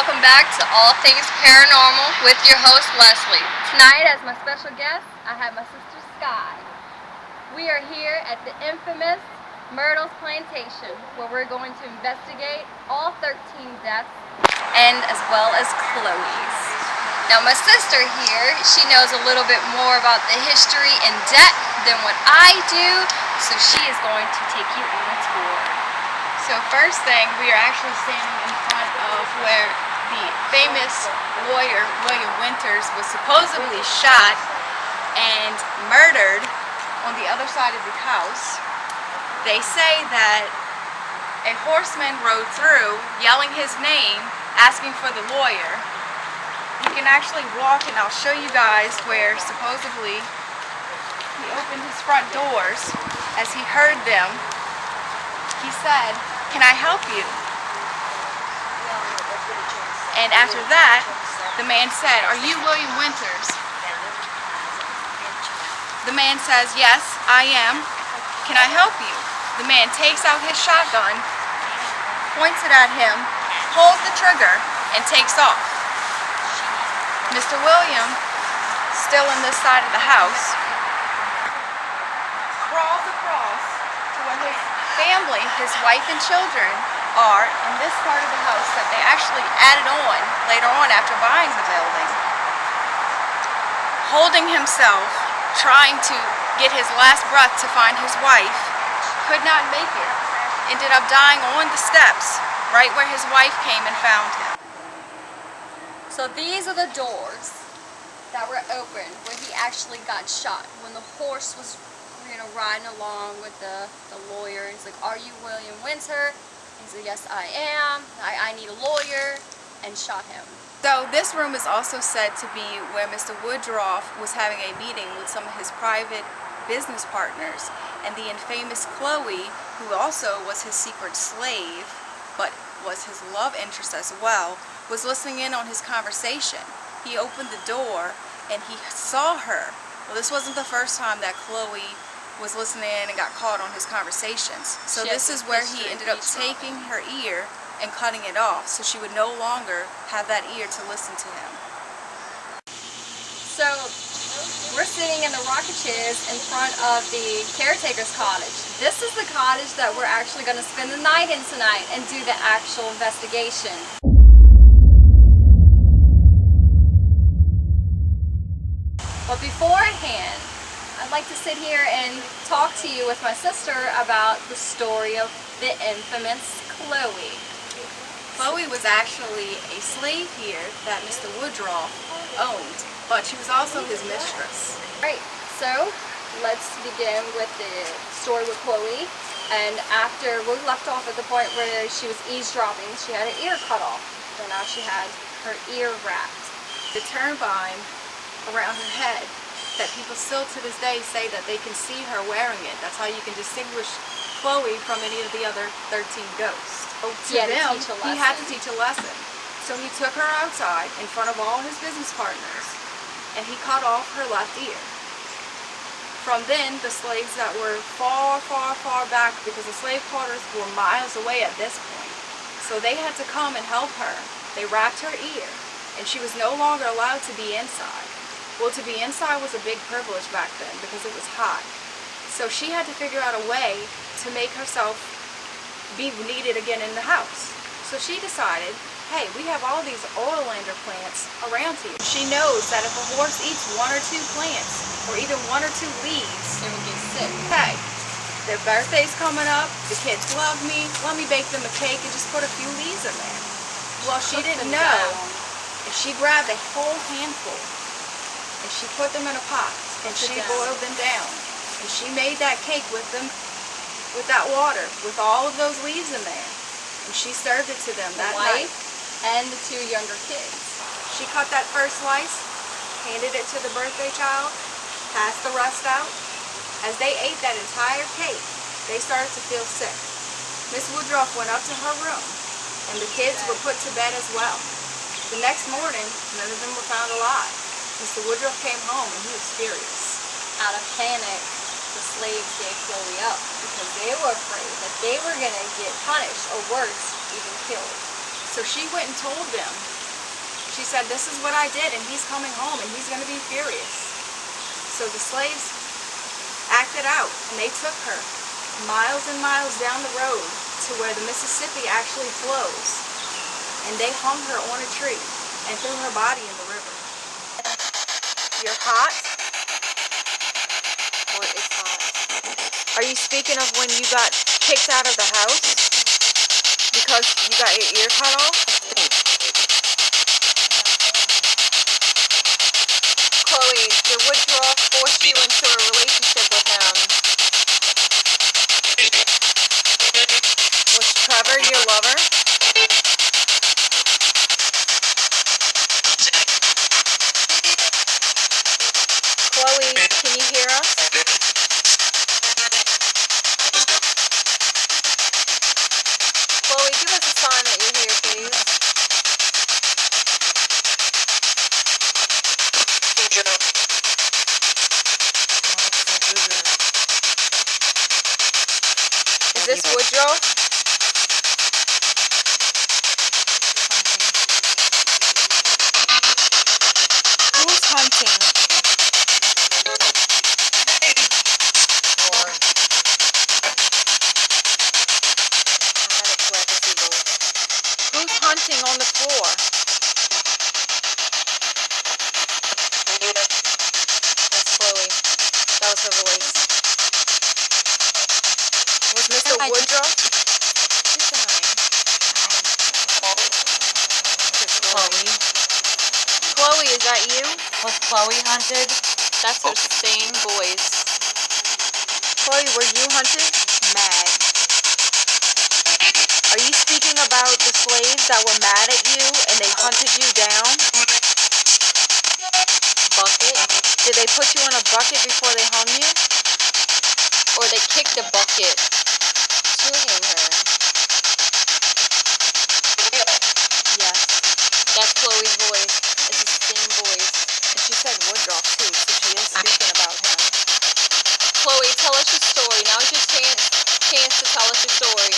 welcome back to All Things Paranormal with your host, Leslie. Tonight, as my special guest, I have my sister, Sky. We are here at the infamous Myrtle'S Plantation, where we're going to investigate all 13 deaths, and as well as Chloe's. Now, my sister here, she knows a little bit more about the history in depth than what I do, so she is going to take you on a tour. So first thing, we are actually standing in front of where the famous lawyer, William Winters, was supposedly shot and murdered on the other side of the house. They say that a horseman rode through yelling his name, asking for the lawyer. You can actually walk, and I'll show you guys where supposedly he opened his front doors. As he heard them, he said, "Can I help you?" And after that, the man said, "Are you William Winters?" The man says, "Yes, I am. Can I help you?" The man takes out his shotgun, points it at him, pulls the trigger, and takes off. Mr. William, still in this side of the house, crawls across to where his family, his wife and children, are in this part of the house that they actually added on later on after buying the building. Holding himself, trying to get his last breath to find his wife, could not make it. Ended up dying on the steps, right where his wife came and found him. So these are the doors that were open when he actually got shot, when the horse was riding along with the lawyer. He's like, "Are you William Winter?" He said, "Yes, I am. I need a lawyer," and shot him. So this room is also said to be where Mr. Woodruff was having a meeting with some of his private business partners, and the infamous Chloe, who also was his secret slave, but was his love interest as well, was listening in on his conversation. He opened the door and he saw her. Well, this wasn't the first time that Chloe was listening in and got caught on his conversations. So this is where he ended up taking her ear and cutting it off, so she would no longer have that ear to listen to him. So we're sitting in the rocking chairs in front of the Caretaker'S cottage. This is the cottage that we're actually going to spend the night in tonight and do the actual investigation. But beforehand, I'd like to sit here and talk to you with my sister about the story of the infamous Chloe. Chloe was actually a slave here that Mr. Woodruff owned, but she was also his mistress. Right, so let's begin with the story with Chloe. And after we left off at the point where she was eavesdropping, she had an ear cut off. So now she had her ear wrapped. The turbine around her head that people still to this day say that they can see her wearing it. That's how you can distinguish Chloe from any of the other 13 ghosts. To them, he had to teach a lesson. So he took her outside in front of all his business partners and he cut off her left ear. From then, the slaves that were far, far, far back, because the slave quarters were miles away at this point, so they had to come and help her. They wrapped her ear and she was no longer allowed to be inside. Well, to be inside was a big privilege back then because it was hot. So she had to figure out a way to make herself be needed again in the house. So she decided, hey, we have all these oleander plants around here. She knows that if a horse eats 1 or 2 plants, or even 1 or 2 leaves, they will get sick. Hey, their birthday's coming up, the kids love me, let me bake them a cake and just put a few leaves in there. Well, she didn't know if she grabbed a whole handful and she put them in a pot and she boiled them down and she made that cake with them, with that water, with all of those leaves in there, and she served it to them that night. And the 2 younger kids. She cut that first slice, handed it to the birthday child, passed the rest out. As they ate that entire cake, they started to feel sick. Miss Woodruff went up to her room and the kids were put to bed as well. The next morning, none of them were found alive. Mr. Woodruff came home and he was furious. Out of panic, the slaves gave Chloe up because they were afraid that they were going to get punished or worse, even killed. So she went and told them. She said, this is what I did, and he's coming home, and he's going to be furious. So the slaves acted out, and they took her miles and miles down the road to where the Mississippi actually flows. And they hung her on a tree and threw her body in the river. You're hot? What is hot? Are you speaking of when you got kicked out of the house because you got your ear cut off? Chloe, did Woodrow force you into a relationship with him? Was Trevor your lover? Chloe, can you hear us? Chloe, give us a sign that you're here, please. Is this Woodrow? Who's hunting? Who's hunting on the floor? That's Chloe. That was her voice. Was Mr. Woodrow? Chloe. Chloe, is that you? Was Chloe hunted? That's her same voice. Chloe, were you hunted? Mad. Are you speaking about the slaves that were mad at you and they hunted you down? Bucket? Did they put you in a bucket before they hung you? Or they kicked a bucket to hang her? Yes. That's Chloe's voice. It's the same voice. And she said Woodruff too, so she is speaking about him. Chloe, tell us your story. Now's your chance to tell us your story.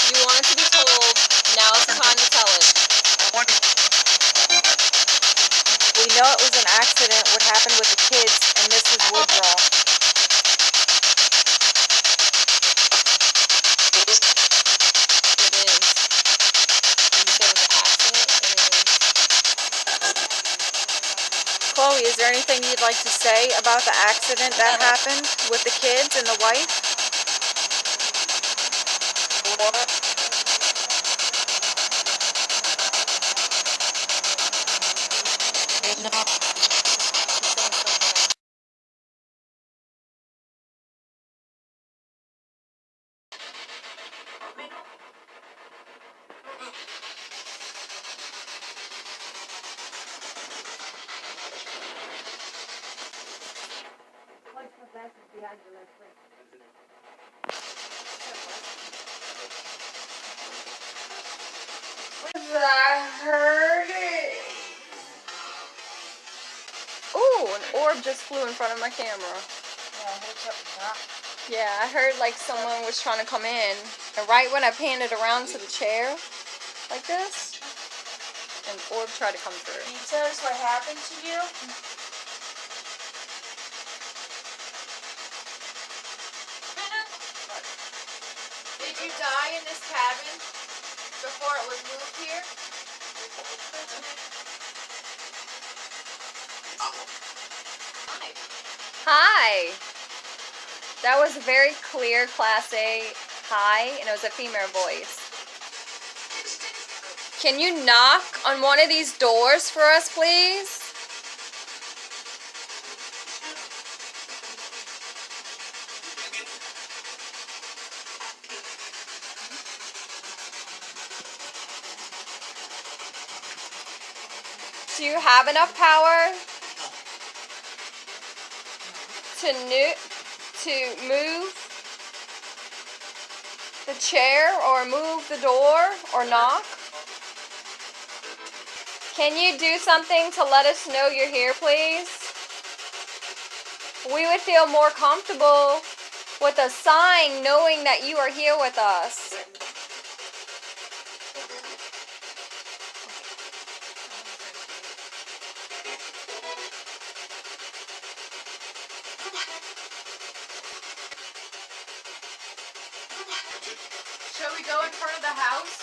You want it to be told. Now's the time to tell it. We know it was an accident, what happened with the kids, and this is Woodruff. It is. You said it was an accident. It is. Chloe, is there anything you'd like to say about the accident that happened with the kids and the wife? I heard it. Ooh, an orb just flew in front of my camera. Yeah, I heard like someone was trying to come in. And right when I panned it around to the chair, like this, an orb tried to come through. Can you tell us what happened to you? Did you die in this cabin before it was moved here? Hi. That was a very clear Class A hi, and it was a female voice. Can you knock on one of these doors for us, please? Do you have enough power to move the chair or move the door or knock? Can you do something to let us know you're here, please? We would feel more comfortable with a sign knowing that you are here with us. Shall we go in front of the house?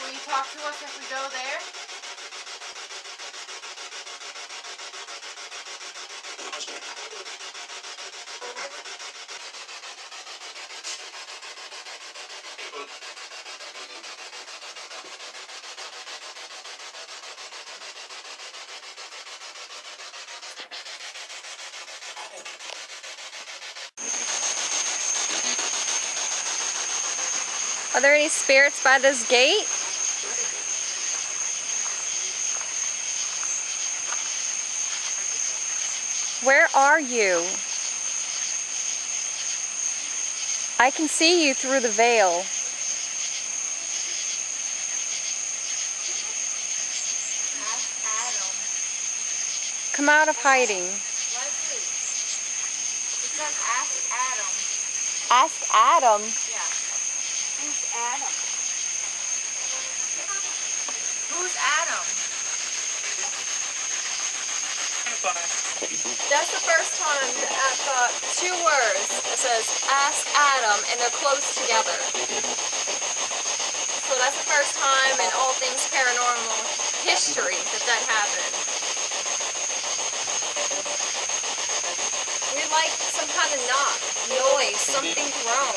Will you talk to us if we go there? Are there any spirits by this gate? Where are you? I can see you through the veil. Ask Adam. Come out of hiding. Leslie. It says ask Adam. Ask Adam. Yeah. Who's Adam? Who's Adam? That's the first time that I've got two words that says ask Adam and they're close together. So that's the first time in all things paranormal history that happened. We like some kind of knock, noise, something thrown.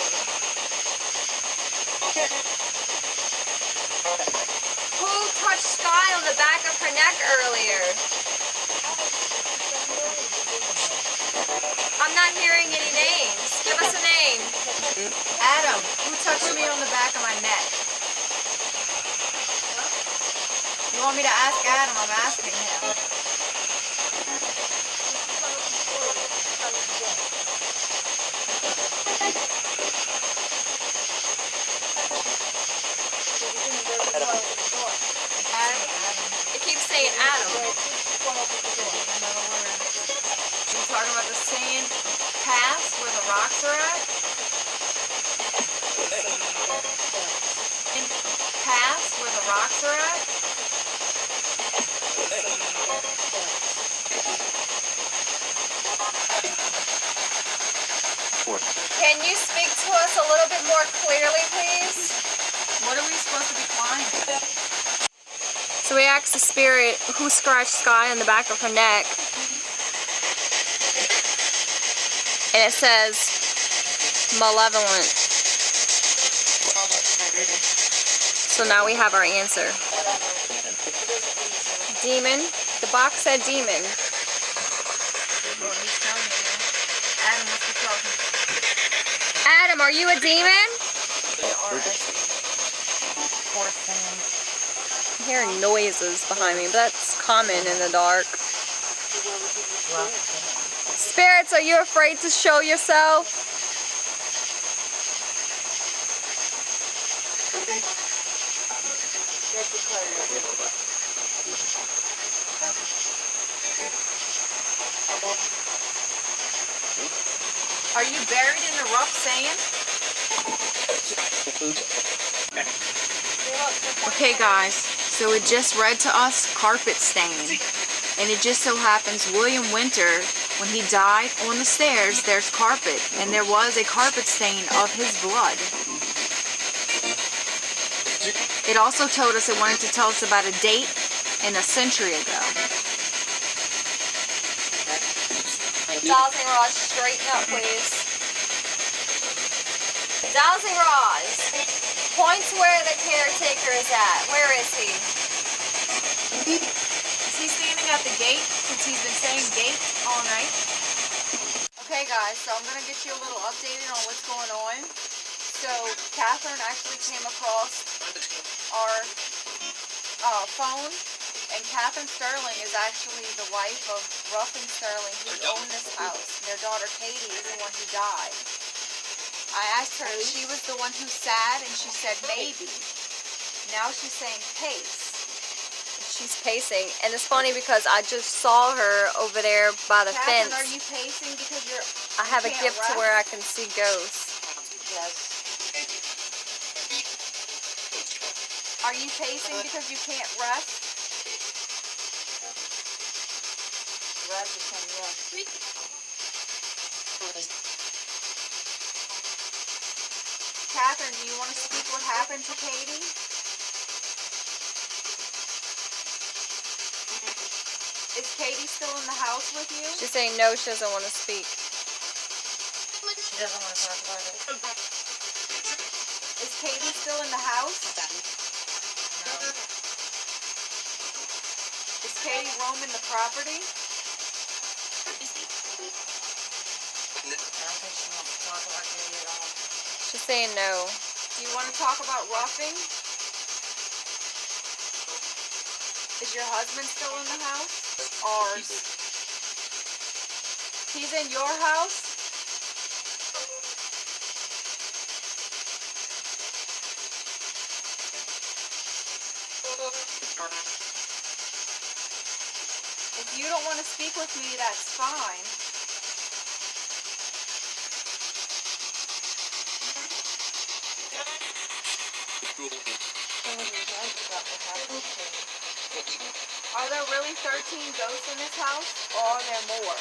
Who touched Sky on the back of her neck earlier? I'm not hearing any names. Give us a name. Adam. Who touched me on the back of my neck? You want me to ask Adam? I'm asking him. Adam. It keeps saying Adam. You talking about the sand pass where the rocks are at? Sand pass where the rocks are at? Can you speak to us a little bit more clearly, please? What are we supposed to be climbing? So we asked the spirit who scratched Sky on the back of her neck. And it says malevolent. So now we have our answer. Demon. The box said demon. Well, he's telling me now. Adam, what's the problem? Adam, are you a demon? I'm hearing noises behind me, but that's common in the dark. Spirits, are you afraid to show yourself? Are you buried in the rough sand? Okay guys, so it just read to us carpet stain. And it just so happens William Winter, when he died on the stairs, there's carpet. And there was a carpet stain of his blood. It also told us it wanted to tell us about a date in a century ago. Dowsing rods, straighten up, please. Dowsing rods. Point to where the caretaker is at. Where is he? Is he standing at the gate since he's been saying gate all night? Okay guys, so I'm going to get you a little updated on what's going on. So Catherine actually came across our phone, and Catherine Sterling is actually the wife of Ruff and Sterling, who own this house. Their daughter Katie is the one who died. I asked her if she was the one who sad, and she said maybe. Now she's saying pace. She's pacing, and it's funny because I just saw her over there by the Catherine, fence. are you pacing because you're? I have a can't gift to rest? where I can see ghosts. Yes. Are you pacing because you can't rest? Rest is saying yes. Catherine, do you want to speak what happened to Katie? Is Katie still in the house with you? She's saying no, she doesn't want to speak. She doesn't want to talk about it. Is Katie still in the house? No. Is Katie roaming the property? I don't think she wants to talk about Katie at all. She's saying no. Do you want to talk about roughing? Is your husband still in the house? Ours. He's in your house? If you don't want to speak with me, that's fine. Are there really 13 ghosts in this house, or are there more?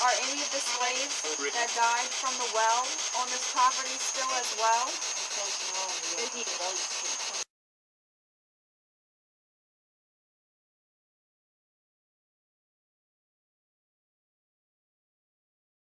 Are any of the slaves that died from the well on this property still as well?